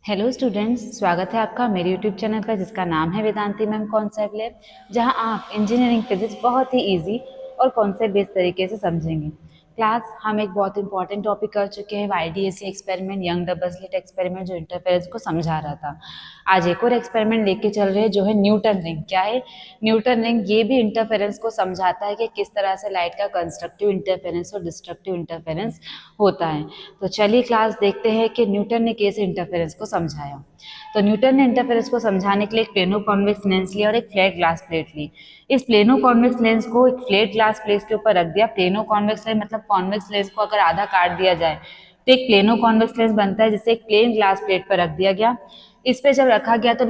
Hello students, स्वागत है आपका मेरे यूट्यूब चैनल पर जिसका नाम है वेदांती मैम कॉन्सेप्ट लैब, जहां आप इंजीनियरिंग फिजिक्स बहुत ही इजी और कॉन्सेप्ट बेस्ड तरीके से समझेंगे। क्लास हम एक बहुत इंपॉर्टेंट टॉपिक कर चुके हैं, YDAC experiment, young double slit experiment, जो इंटरफेरेंस को समझा रहा था। आज एक और एक्सपेरिमेंट लेके चल रहे हैं जो है न्यूटन रिंग। क्या है न्यूटन रिंग? ये भी इंटरफेरेंस को समझाता है कि किस तरह से लाइट का कंस्ट्रक्टिव इंटरफेरेंस और डिस्ट्रक्टिव इंटरफेरेंस होता है। तो चलिए क्लास देखते हैं कि न्यूटन ने कैसे इंटरफेरेंस को समझाया। तो न्यूटन ने इंटरफेरेंस को समझाने के लिए एक प्लेनो कॉन्वेक्स लेंस लिया और एक फ्लैट ग्लास प्लेट ली। इस प्लेनो कॉन्वेक्स लेंस को एक फ्लैट ग्लास प्लेट के ऊपर रख दिया। प्लेनो कॉन्वेक्स लेंस मतलब कॉन्वेक्स लेंस को अगर आधा काट दिया जाए तो एक प्लेनो कॉन्वेक्स लेंस बनता है, जिसे एक प्लेन ग्लास प्लेट पर रख दिया गया। इस पे जब रखा गया तो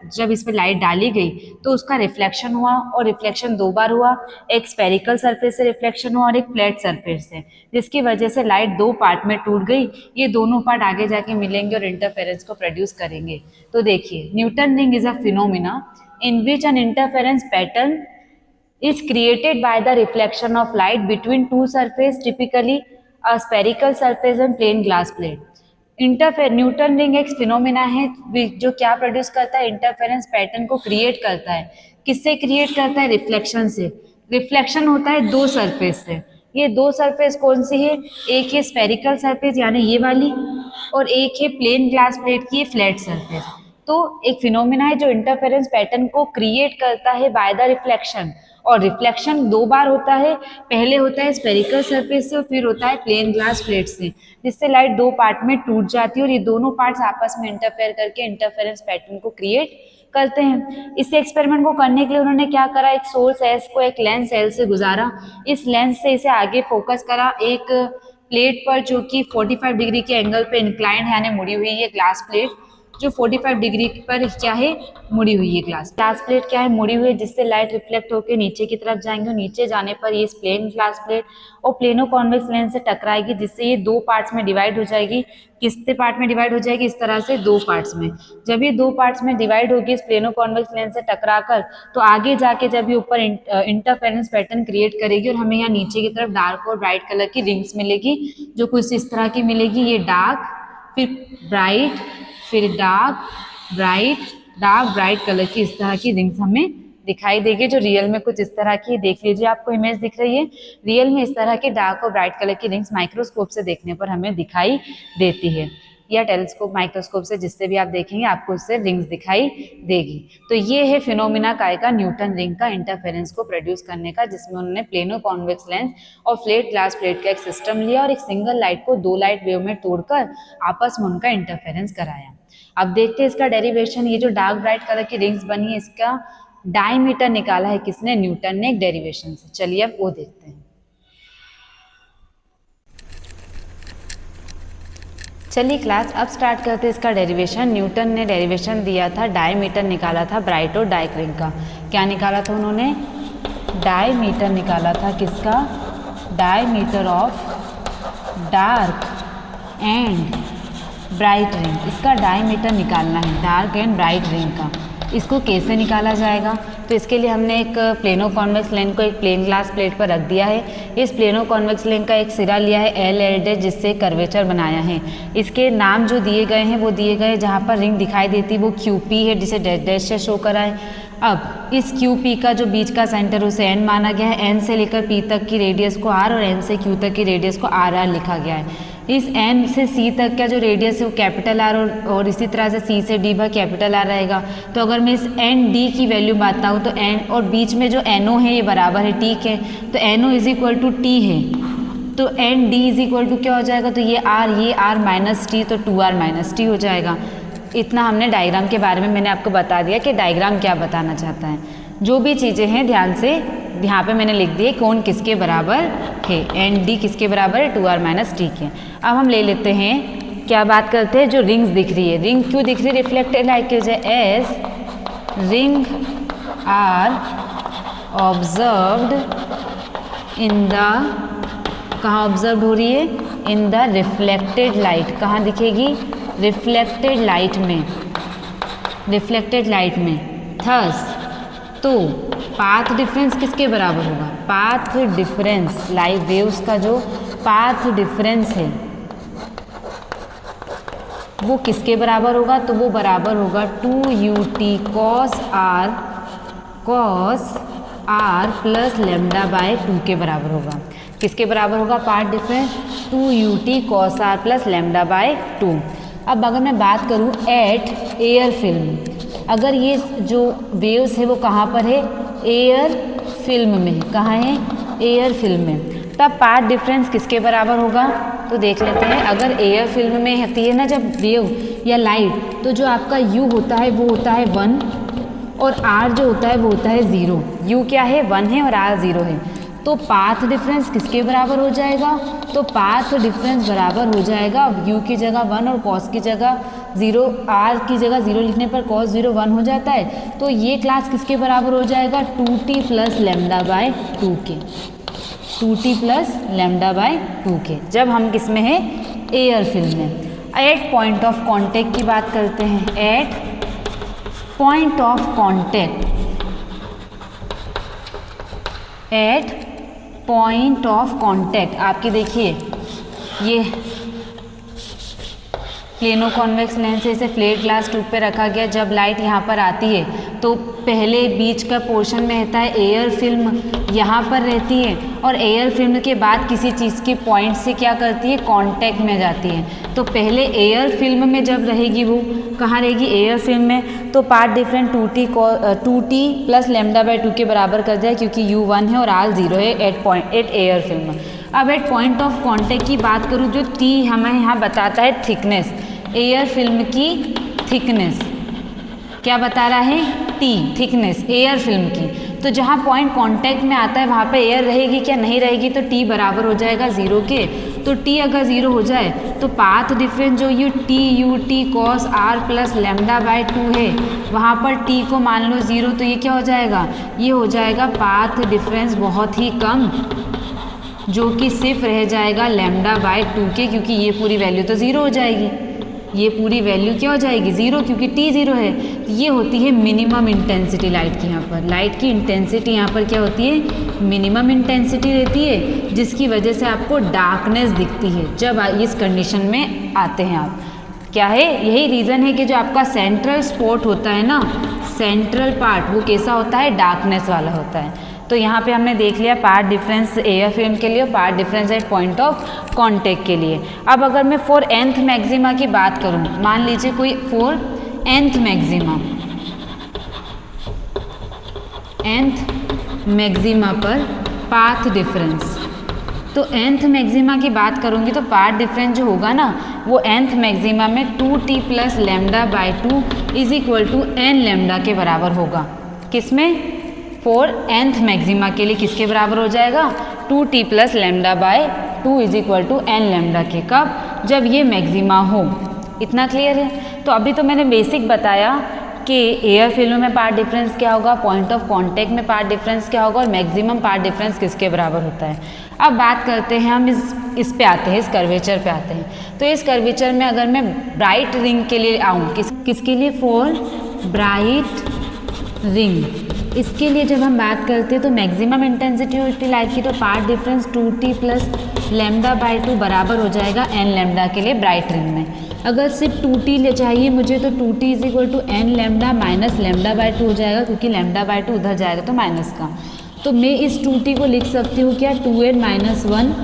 जब इस पे लाइट डाली गई तो उसका रिफ्लेक्शन हुआ, और रिफ्लेक्शन दो बार हुआ। एक स्फेरिकल सरफेस से रिफ्लेक्शन हुआ और एक फ्लैट सरफेस से, जिसकी वजह से लाइट दो पार्ट में टूट गई। ये दोनों पार्ट आगे जाके मिलेंगे और इंटरफेरेंस को प्रोड्यूस करेंगे। तो देखिए, Newton ring is a phenomena in which an interference pattern is created by the reflection of light between two surfaces, typically a spherical surface and plain glass plate. Newton ring एक phenomena है जो क्या produce करता है? Interference pattern को create करता है। किससे क्रिएट करता है? रिफ्लेक्शन से। रिफ्लेक्शन होता है दो सरफेस से। ये दो सरफेस कौन सी है? एक है स्फेरिकल सरफेस यानी ये वाली, और एक है प्लेन ग्लास प्लेट की फ्लैट सरफेस। तो एक फिनोमिना है जो इंटरफेरेंस पैटर्न को क्रिएट करता है बाय द रिफ्लेक्शन, और रिफ्लेक्शन दो बार होता है। पहले होता है स्फेरिकल सरफेस से और फिर होता है प्लेन ग्लास प्लेट से, जिससे लाइट दो पार्ट में टूट जाती है और ये दोनों पार्ट्स आपस में इंटरफेयर करके इंटरफेरेंस पैटर्न को क्रिएट करते हैं। इस एक्सपेरिमेंट को करने के लिए उन्होंने क्या करा? एक सोर्स एस को एक लेंस एल से गुजारा। इस लेंस से इसे आगे फोकस करा एक प्लेट पर जो कि 45 डिग्री के एंगल पे इंक्लाइंड है, यानी मुड़ी हुई है ग्लास प्लेट, जो 45 डिग्री पर क्या है? मुड़ी हुई है ग्लास प्लेट क्या है? मुड़ी हुई है, जिससे लाइट रिफ्लेक्ट होकर नीचे की तरफ जाएंगे और नीचे जाने पर ये प्लेन ग्लास प्लेट और प्लेनो कॉन्वेक्स लेंस से टकराएगी, जिससे ये दो पार्ट्स में डिवाइड हो जाएगी। कितने पार्ट में डिवाइड हो जाएगी? इस तरह से दो पार्ट्स में। जब ये दो पार्ट्स में डिवाइड होगी इस प्लेनो कॉन्वेक्स लेंस से टकराकर, तो आगे जाके जब ये ऊपर इंटरफेरेंस पैटर्न क्रिएट करेगी और हमें यहाँ नीचे की तरफ डार्क और ब्राइट कलर की रिंग्स मिलेगी, जो कुछ इस तरह की मिलेगी। ये डार्क, फिर ब्राइट, फिर डार्क ब्राइट कलर की इस तरह की रिंग्स हमें दिखाई देगी, जो रियल में कुछ इस तरह की। देख लीजिए, आपको इमेज दिख रही है। रियल में इस तरह की डार्क और ब्राइट कलर की रिंग्स माइक्रोस्कोप से देखने पर हमें दिखाई देती है, या टेलीस्कोप माइक्रोस्कोप से, जिससे भी आप देखेंगे आपको उससे रिंग्स दिखाई देगी। तो ये है फिनोमिना काय का, न्यूटन रिंग का इंटरफेरेंस को प्रोड्यूस करने का, जिसमें उन्होंने प्लेनो कॉन्वेक्स लेंस और फ्लैट ग्लास प्लेट का एक सिस्टम लिया और एक सिंगल लाइट को दो लाइट वेव में तोड़कर आपस में उनका इंटरफेरेंस कराया। अब देखते हैं इसका डेरिवेशन। ये जो डार्क ब्राइट कलर की रिंग्स बनी है, इसका डायमीटर निकाला है किसने? न्यूटन ने, एक डेरिवेशन से। चलिए अब वो देखते हैं। चलिए क्लास अब स्टार्ट करते हैं इसका डेरिवेशन। न्यूटन ने डेरिवेशन दिया था, डायमीटर निकाला था ब्राइट और डार्क रिंग का। क्या निकाला था उन्होंने? डायमीटर निकाला था किसका? Diameter of dark and bright ring. इसका डायमीटर निकालना है डार्क एंड ब्राइट रिंग का। इसको कैसे निकाला जाएगा? तो इसके लिए हमने एक प्लेनो कॉन्वेक्स लेंस को एक प्लेन ग्लास प्लेट पर रख दिया है। इस प्लेनो कॉन्वेक्स लेंस का एक सिरा लिया है एल, जिससे कर्वेचर बनाया है। इसके नाम जो दिए गए हैं वो दिए गए, जहाँ पर रिंग दिखाई देती है वो QP है, जिसे डैश डैश से शो करा है। अब इस QP का जो बीच का सेंटर उसे N माना गया है। N से लेकर P तक की रेडियस को R और N से Q तक की रेडियस को RR लिखा गया है। इस N से C तक का जो रेडियस है वो कैपिटल R और इसी तरह से C से D पर कैपिटल R रहेगा। तो अगर मैं इस ND की वैल्यू बताता हूँ तो N और बीच में जो NO है ये बराबर है, ठीक है। तो NO is equal to T है, तो ND इज इक्वल टू क्या हो जाएगा? तो ये R माइनस T, तो 2R माइनस T हो जाएगा। इतना हमने डायग्राम के बारे में मैंने आपको बता दिया कि डायग्राम क्या बताना चाहता है। जो भी चीज़ें हैं ध्यान से यहाँ पे मैंने लिख दिए कौन किसके बराबर है। ND किसके बराबर है? 2R माइनस T के। अब हम ले लेते हैं, क्या बात करते हैं, जो रिंग्स दिख रही है। रिंग क्यों दिख रही है? रिफ्लेक्टेड लाइट की वजह। As ring are observed in the, कहाँ ऑब्जर्व हो रही है? In the reflected light. कहाँ दिखेगी? रिफ्लेक्टेड लाइट में, रिफ्लेक्टेड लाइट में। थस, तो पाथ डिफरेंस किसके बराबर होगा? पाथ डिफरेंस, लाइट वेव्स का जो पाथ डिफरेंस है वो किसके बराबर होगा? तो वो बराबर होगा 2ut cos r plus lambda by 2 के बराबर होगा। किसके बराबर होगा path difference? 2ut cos r plus lambda by 2। अब अगर मैं बात करूँ एट एयर फिल्म, अगर ये जो वेव्स है वो कहाँ पर है? एयर फिल्म में। कहाँ है? एयर फिल्म में। तब पार्ट डिफरेंस किसके बराबर होगा? तो देख लेते हैं। अगर एयर फिल्म में होती है ना जब वेव या लाइट, तो जो आपका u होता है वो होता है 1 और r जो होता है वो होता है 0। u क्या है? 1 है और r 0 है। तो पाथ डिफरेंस किसके बराबर हो जाएगा? तो पाथ डिफरेंस बराबर हो जाएगा u की जगह 1 और cos की जगह 0, r की जगह 0 लिखने पर cos 0 1 हो जाता है। तो ये क्लास किसके बराबर हो जाएगा? 2t प्लस लेमडा बाय 2 के। 2t प्लस लेमडा बाय 2 के, जब हम किस में है? एयर फिल्म में। एट पॉइंट ऑफ कॉन्टेक्ट की बात करते हैं। At point of contact, at point of contact आपकी देखिए ये प्लेनो कॉन्वेक्स लेंस से इसे फ्लेट ग्लास ट्यूब पे रखा गया। जब लाइट यहाँ पर आती है तो पहले बीच का पोर्शन में रहता है एयर फिल्म, यहाँ पर रहती है और एयर फिल्म के बाद किसी चीज़ के पॉइंट से क्या करती है? कांटेक्ट में जाती है। तो पहले एयर फिल्म में जब रहेगी, वो कहाँ रहेगी? एयर फिल्म में। तो path difference 2t plus lambda by 2 के बराबर कर दिया क्योंकि u 1 है और r 0 है एट एयर फिल्म। अब एट पॉइंट ऑफ कॉन्टेक्ट की बात करूँ, जो t हमें यहाँ बताता है थिकनेस, एयर फिल्म की थिकनेस क्या बता रहा है? t थिकनेस एयर फिल्म की। तो जहाँ पॉइंट कांटेक्ट में आता है वहाँ पे एयर रहेगी क्या? नहीं रहेगी। तो t बराबर हो जाएगा 0 के। तो t अगर 0 हो जाए तो पाथ डिफरेंस जो ut cos r plus lambda by 2 है, वहाँ पर t को मान लो 0, तो ये क्या हो जाएगा? ये हो जाएगा पाथ डिफरेंस बहुत ही कम, जो कि सिर्फ रह जाएगा लेमडा बाय 2 के, क्योंकि ये पूरी वैल्यू तो 0 हो जाएगी। ये पूरी वैल्यू क्या हो जाएगी? 0, क्योंकि t 0 है। तो ये होती है मिनिमम इंटेंसिटी लाइट की। यहाँ पर लाइट की इंटेंसिटी यहाँ पर क्या होती है? मिनिमम इंटेंसिटी रहती है, जिसकी वजह से आपको डार्कनेस दिखती है जब इस कंडीशन में आते हैं आप। क्या है? यही रीज़न है कि जो आपका सेंट्रल स्पॉट होता है ना, सेंट्रल पार्ट, वो कैसा होता है? डार्कनेस वाला होता है। तो यहाँ पे हमने देख लिया पार्ट डिफरेंस एयर फिल्म के लिए और path difference at point of contact के लिए। अब अगर मैं फॉर nth मैक्सिमा की बात करूँ, मान लीजिए कोई फॉर nth मैक्सिमा पर पाथ डिफरेंस, तो nth मैक्सिमा की बात करूँगी तो पार्ट डिफरेंस जो होगा ना, वो nth मैक्सिमा में 2t plus lambda by 2 is equal to n lambda के बराबर होगा। किसमें? फॉर nth मैक्सिमा के लिए किसके बराबर हो जाएगा? 2t plus lambda by 2 is equal to n lambda के। कब? जब ये मैक्सिमा हो। इतना क्लियर है? तो अभी तो मैंने बेसिक बताया कि एयर फिल्म में पार्ट डिफरेंस क्या होगा, पॉइंट ऑफ कांटेक्ट में पार्ट डिफरेंस क्या होगा और मैक्सिमम पार्ट डिफरेंस किसके बराबर होता है। अब बात करते हैं हम इस पे आते हैं, इस कर्वेचर पे आते हैं। तो इस कर्वेचर में अगर मैं ब्राइट रिंग के लिए आऊँ, किसके लिए? For bright ring. इसके लिए जब हम बात करते हैं तो मैक्सिमम इंटेंसिटी होती है लाइट की, तो path difference 2t plus lambda by 2 बराबर हो जाएगा n लेमडा के लिए ब्राइट रिंग में। अगर सिर्फ 2t ले चाहिए मुझे तो 2t is equal to n lambda minus lambda by 2 हो जाएगा, क्योंकि लेमडा बाय 2 उधर जाएगा तो माइनस का। तो मैं इस 2t को लिख सकती हूँ क्या? 2n माइनस 1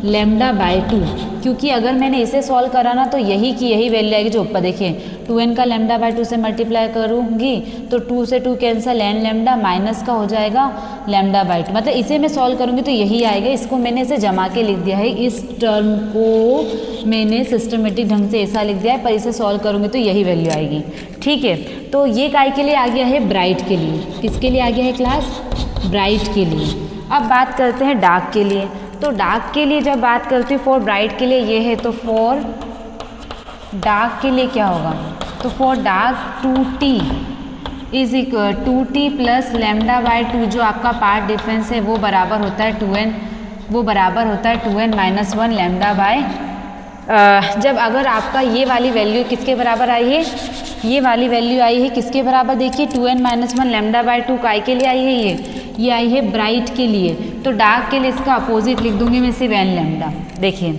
लेमडा बाय 2, क्योंकि अगर मैंने इसे सॉल्व करा ना तो यही की यही वैल्यू आएगी जो ऊपर देखिए 2n का लेमडा बाय 2 से मल्टीप्लाई करूँगी तो 2 से 2 कैंसल, n लेमडा माइनस का हो जाएगा लेमडा बाय 2, मतलब इसे मैं सॉल्व करूँगी तो यही आएगा। इसको मैंने इसे जमा के लिख दिया है, इस टर्म को मैंने सिस्टमेटिक ढंग से ऐसा लिख दिया है, पर इसे सॉल्व करूँगी तो यही वैल्यू आएगी। ठीक है, तो ये काय के लिए आ गया है? ब्राइट के लिए। किसके लिए आ गया है क्लास? ब्राइट के लिए। अब बात करते हैं डार्क के लिए। तो डार्क के लिए जब बात करती हूँ, फॉर ब्राइट के लिए ये है, तो फॉर डार्क के लिए क्या होगा? तो for dark 2t is equal 2t plus lambda by 2 जो आपका पार्ट डिफरेंस है वो बराबर होता है 2n, वो बराबर होता है 2n माइनस 1 लेमडा बाय। जब अगर आपका ये वाली वैल्यू किसके बराबर आई है? ये वाली वैल्यू आई है किसके बराबर? देखिए 2n माइनस 1 लेमडा बाय 2 काय के लिए आई है? ये आई है ब्राइट के लिए। तो डार्क के लिए इसका अपोजिट लिख दूंगी मैं सिर्फ n लेमडा। देखिए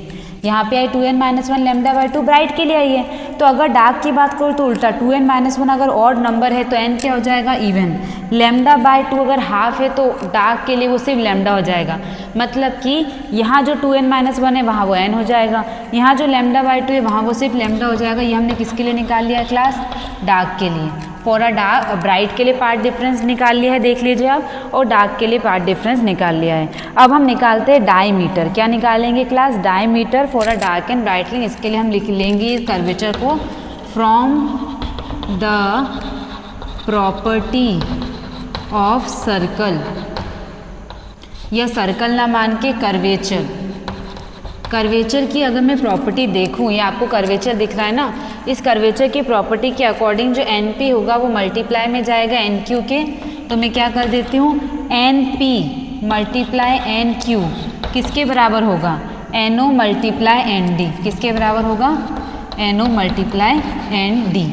यहाँ पे आई 2n-1 लैम्डा बाई 2 ब्राइट के लिए आई है। तो अगर डार्क की बात करूँ तो उल्टा 2n-1 अगर ऑड नंबर है तो n क्या हो जाएगा, इवन। लैम्डा बाई 2 अगर हाफ है तो डार्क के लिए वो सिर्फ लैम्डा हो जाएगा। मतलब कि यहाँ जो 2n-1 है वहाँ वो n हो जाएगा, यहाँ जो लैम्डा बाई 2 है वहाँ वो सिर्फ लैम्डा हो जाएगा। ये हमने किसके लिए निकाल लिया क्लास, डार्क के लिए। फॉर अ डार्क ब्राइट के लिए पार्ट डिफरेंस निकाल लिया है, देख लीजिए आप, और डार्क के लिए पार्ट डिफरेंस निकाल लिया है। अब हम निकालते हैं डायमीटर। क्या निकालेंगे class, diameter for a dark and bright ring. इसके लिए हम लिख लेंगे कर्वेचर को, from the property of circle, या सर्कल ना मान के कर्वेचर। कर्वेचर की अगर मैं प्रॉपर्टी देखूं, ये आपको कर्वेचर दिख रहा है ना, इस कर्वेचर की प्रॉपर्टी के अकॉर्डिंग जो एन पी होगा वो मल्टीप्लाई में जाएगा एन क्यू के। तो मैं क्या कर देती हूँ, N P multiply N Q किसके बराबर होगा, N O multiply N D. किसके बराबर होगा, N O multiply N D.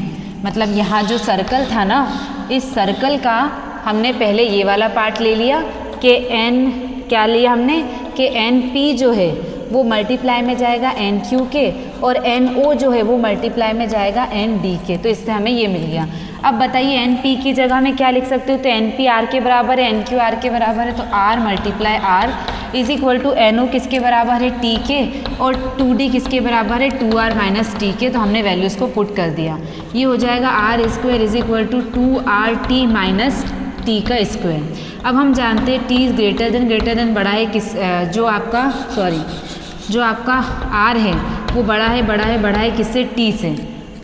मतलब यहाँ जो सर्कल था ना, इस सर्कल का हमने पहले ये वाला पार्ट ले लिया कि एन क्या लिया हमने, कि एन पी जो है वो मल्टीप्लाई में जाएगा एन क्यू के, और एन ओ जो है वो मल्टीप्लाई में जाएगा एन डी के। तो इससे हमें ये मिल गया। अब बताइए एन पी की जगह में क्या लिख सकते हो, तो एन पी आर के बराबर है, एन क्यू आर के बराबर है, तो R multiply R is equal to N O किसके बराबर है, टी के, और टू डी किसके बराबर है, टू आर माइनस टी के। तो हमने वैल्यूज़ को पुट कर दिया। ये हो जाएगा R square is equal to 2RT minus T का स्क्वायर। अब हम जानते हैं टी ग्रेटर देन बड़ा है किस, जो आपका आर है वो बड़ा है किससे, टी से।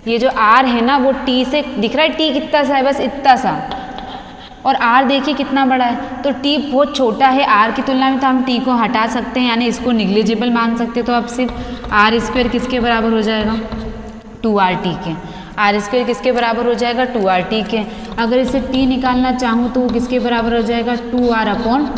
ये जो आर है ना वो टी से दिख रहा है, टी कितना सा है, बस इतना सा, और आर देखिए कितना बड़ा है। तो टी बहुत छोटा है आर की तुलना में, तो हम टी को हटा सकते हैं, यानी इसको निग्लिजिबल मान सकते हैं। तो अब सिर्फ आर स्क्वायर किसके बराबर हो जाएगा, 2RT के। आर स्क्वायर किसके बराबर हो जाएगा, 2RT के। अगर इसे टी निकालना चाहूँ तो वो किसके बराबर हो जाएगा, 2R upon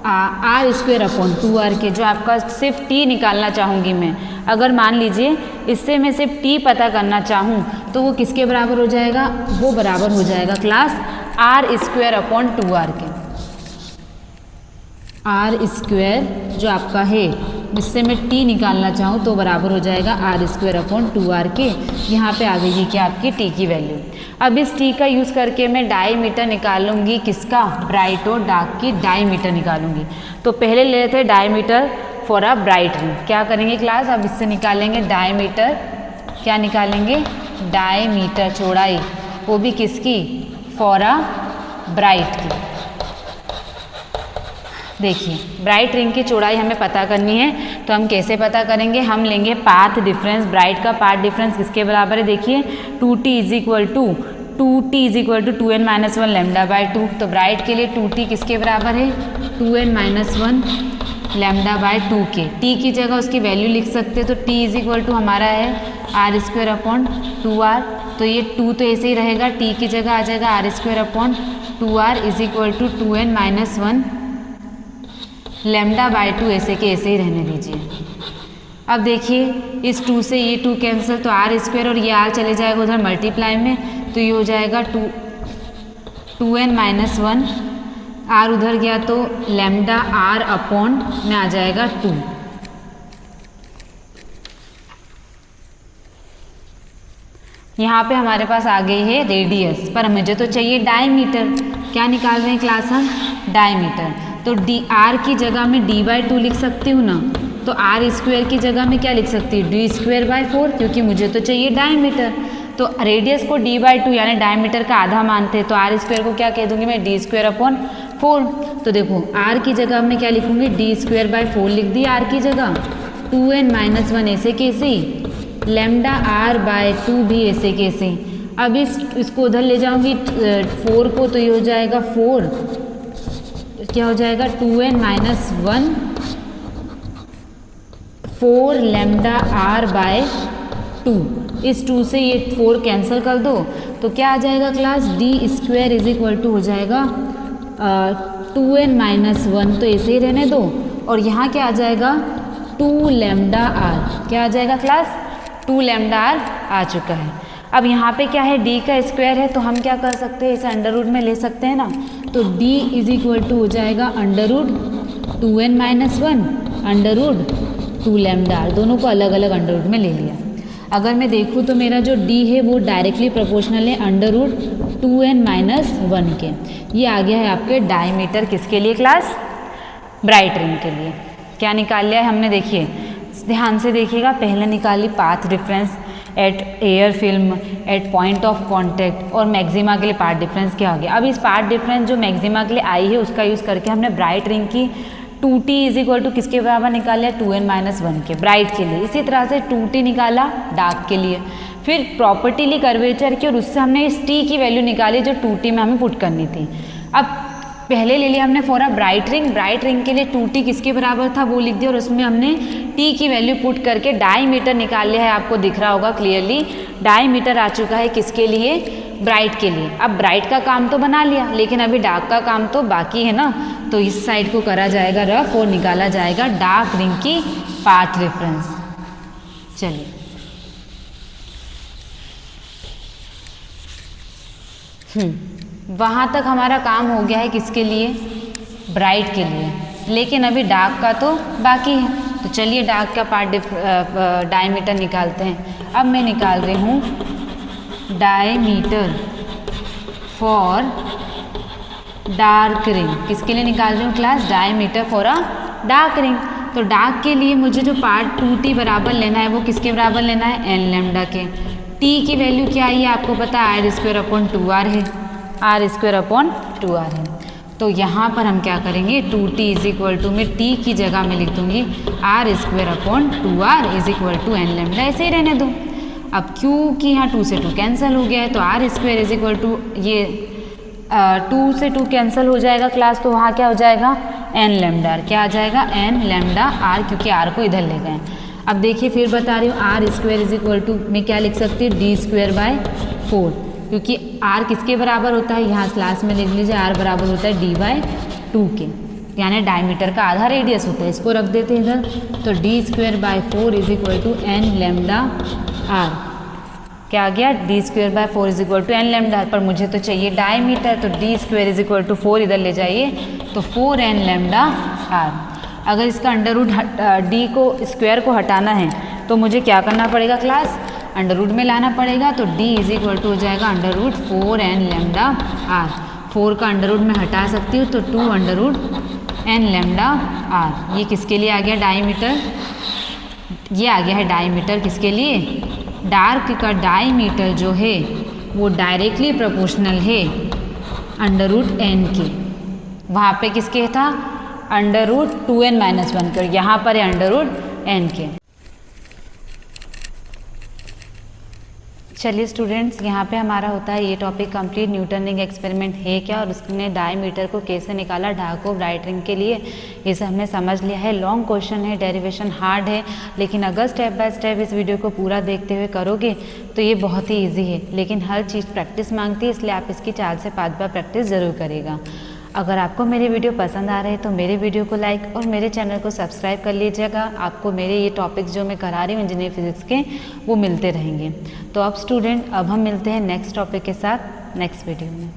are square upon 2R के। जो आपका सिर्फ टी निकालना चाहूँगी मैं, अगर मान लीजिए इससे मैं सिर्फ टी पता करना चाहूँ तो वो किसके बराबर हो जाएगा, वो बराबर हो जाएगा class are square upon 2R के। आर स्क्वायर जो आपका है, इससे मैं टी निकालना चाहूँ तो बराबर हो जाएगा आर स्क्वायर अपॉन 2R के। यहाँ पे आ गई क्या आपकी टी की वैल्यू। अब इस टी का यूज़ करके मैं डायमीटर निकालूंगी, किसका, ब्राइट और डार्क की डायमीटर निकालूंगी। तो पहले ले लेते हैं diameter for a bright ring. क्या करेंगे क्लास, अब इससे निकालेंगे डायमीटर। क्या निकालेंगे, डायमीटर, चौड़ाई, वो भी किसकी, फॉर अ ब्राइट की। देखिए ब्राइट रिंग की चौड़ाई हमें पता करनी है, तो हम कैसे पता करेंगे, हम लेंगे पाथ डिफरेंस। ब्राइट का पाथ डिफरेंस किसके बराबर है, देखिए 2T is equal to 2n-1 lambda by 2। तो ब्राइट के लिए 2T किसके बराबर है, 2n-1 लैम्डा बाई 2 के। टी की जगह उसकी वैल्यू लिख सकते हैं, तो T इज इक्वल टू हमारा है आर स्क्वायर अपॉन 2R। तो ये 2 तो ऐसे ही रहेगा, टी की जगह आ जाएगा R square upon 2R is equal to 2n-1 lambda by 2, ऐसे के ऐसे ही रहने दीजिए। अब देखिए इस 2 से ये 2 कैंसिल, तो आर स्क्वायर और ये आर चले जाएगा उधर मल्टीप्लाई में, तो ये हो जाएगा 2n-1, आर उधर गया तो लैम्डा आर अपॉन में आ जाएगा 2। यहाँ पे हमारे पास आ गई है रेडियस, पर मुझे तो चाहिए डायमीटर। क्या निकाल रहे हैं क्लास हम, डायमीटर। तो डी आर की जगह में d/2 लिख सकती हूँ ना, तो आर स्क्वायर की जगह में क्या लिख सकती हूँ, d²/4, क्योंकि मुझे तो चाहिए डायमीटर। तो रेडियस को d/2 यानी डायमीटर का आधा मानते हैं, तो आर स्क्वायर को क्या कह दूँगी मैं, d²/4। तो देखो आर की जगह मैं क्या लिखूँगी, d²/4 लिख दी आर की जगह, 2n-1 ऐसे कैसे, लैम्डा आर बाय 2 भी ऐसे कैसे। अब इसको उधर ले जाऊँगी 4 को, तो ये हो जाएगा 4, क्या हो जाएगा 2n-1 4 लैम्डा आर बाय 2। इस 2 से ये 4 कैंसिल कर दो, तो क्या आ जाएगा class, d² is equal to हो जाएगा 2n-1, तो ऐसे ही रहने दो, और यहाँ क्या आ जाएगा 2 लैम्डा आर। क्या आ जाएगा क्लास, 2 लैम्डा आर आ चुका है। अब यहाँ पे क्या है, d का स्क्वायर है, तो हम क्या कर सकते हैं, इसे अंडर रूट में ले सकते हैं ना। तो d इज इक्वल टू हो जाएगा under root 2n-1 under root 2 lambda R, दोनों को अलग अलग अंडर रूट में ले लिया। अगर मैं देखूँ तो मेरा जो डी है वो डायरेक्टली प्रोपोर्शनल है अंडर रूट 2n-1 के। ये आ गया है आपके डायमीटर किसके लिए क्लास? ब्राइट रिंग के लिए। क्या निकाल लिया है हमने? देखिए ध्यान से देखिएगा, पहले निकाली path difference at air film at point of contact, और मैक्सिमा के लिए पाथ डिफरेंस क्या हो गया। अब इस पाथ डिफरेंस जो मैक्सिमा के लिए आई है उसका यूज़ करके हमने ब्राइट रिंग की 2t इज इक्वल टू किसके बराबर निकाला? 2n-1 के, ब्राइट के लिए। इसी तरह से 2t निकाला डार्क के लिए, फिर प्रॉपर्टी ली कर्वेचर की और उससे हमने इस t की वैल्यू निकाली जो 2t में हमें पुट करनी थी। अब पहले ले लिया हमने फॉर अ ब्राइट रिंग के लिए 2t किसके बराबर था वो लिख दिया, और उसमें हमने t की वैल्यू पुट करके डायमीटर निकाल लिया है। आपको दिख रहा होगा क्लियरली, डायमीटर आ चुका है किसके लिए? ब्राइट के लिए। अब ब्राइट का काम तो बना लिया, लेकिन अभी डार्क का काम तो बाकी है ना, तो इस साइड को करा जाएगा रफ और निकाला जाएगा डार्क रिंग की पाथ डिफरेंस। चलिए वहाँ तक हमारा काम हो गया है किसके लिए? ब्राइट के लिए, लेकिन अभी डार्क का तो बाकी है। तो चलिए डार्क का पार्ट डायमीटर निकालते हैं। अब मैं निकाल रही हूँ डायमीटर फॉर डार्क रिंग। किसके लिए निकाल रही हूँ class? Diameter for a dark ring. तो डार्क के लिए मुझे जो पार्ट 2t बराबर लेना है वो किसके बराबर लेना है? n लैम्डा के। t की वैल्यू क्या आई है आपको पता है? r² है, r² है। तो यहाँ पर हम क्या करेंगे? 2t इज इक्वल टू में t की जगह में लिख दूंगी r² is equal to n lambda, ऐसे ही रहने दो। अब क्योंकि यहाँ 2 से 2 कैंसिल हो गया है तो r² इज इक्वल टू ये 2 से 2 कैंसिल हो जाएगा क्लास, तो वहाँ क्या हो जाएगा? n lambda R. क्या आ जाएगा? n लैम्डा आर, क्योंकि r को इधर ले गए। अब देखिए फिर बता रही हूँ r² इज इक्वल टू मैं क्या लिख सकती हूँ? d²/4, क्योंकि r किसके बराबर होता है? यहाँ क्लास में लिख लीजिए r बराबर होता है d/2 के, यानी डायमीटर का आधा रेडियस होता है। इसको रख देते हैं इधर, तो d²/4 is equal to n lambda R. क्या आ गया? d²/4 is equal to n lambda R, पर मुझे तो चाहिए डायमीटर, तो d² इज इक्वल टू 4 इधर ले जाइए, तो 4n लैम्डा आर। अगर इसका अंडर रूट डी को स्क्वायर को हटाना है तो मुझे क्या करना पड़ेगा क्लास? अंडर रूट में लाना पड़ेगा। तो d इज इक्वल टू हो जाएगा under root 4n lambda are. 4 का अंडर रूट में हटा सकती हूँ, तो 2 under root n lambda R. ये किसके लिए आ गया? डायमीटर। ये आ गया है डायमीटर किसके लिए? डार्क का डायमीटर जो है वो डायरेक्टली प्रोपोर्शनल है अंडर रूट n के। वहाँ पे किसके था? अंडर रूट 2n-1 के, यहाँ पर है अंडर रूट n के। चलिए स्टूडेंट्स, यहाँ पे हमारा होता है ये topic complete. Newton ring experiment है क्या और उसने डायमीटर को कैसे निकाला डार्क और ब्राइट रिंग के लिए, ये सब हमने समझ लिया है। लॉन्ग क्वेश्चन है, डेरिवेशन हार्ड है, लेकिन अगर स्टेप बाय स्टेप इस वीडियो को पूरा देखते हुए करोगे तो ये बहुत ही ईजी है। लेकिन हर चीज़ प्रैक्टिस मांगती है, इसलिए आप इसकी 4 से 5 बार प्रैक्टिस ज़रूर करेगा। अगर आपको मेरे वीडियो पसंद आ रहे हैं तो मेरे वीडियो को लाइक और मेरे चैनल को सब्सक्राइब कर लीजिएगा। आपको मेरे ये टॉपिक्स जो मैं करा रही हूँ इंजीनियरिंग फिजिक्स के, वो मिलते रहेंगे। तो अब स्टूडेंट, अब हम मिलते हैं नेक्स्ट टॉपिक के साथ नेक्स्ट वीडियो में।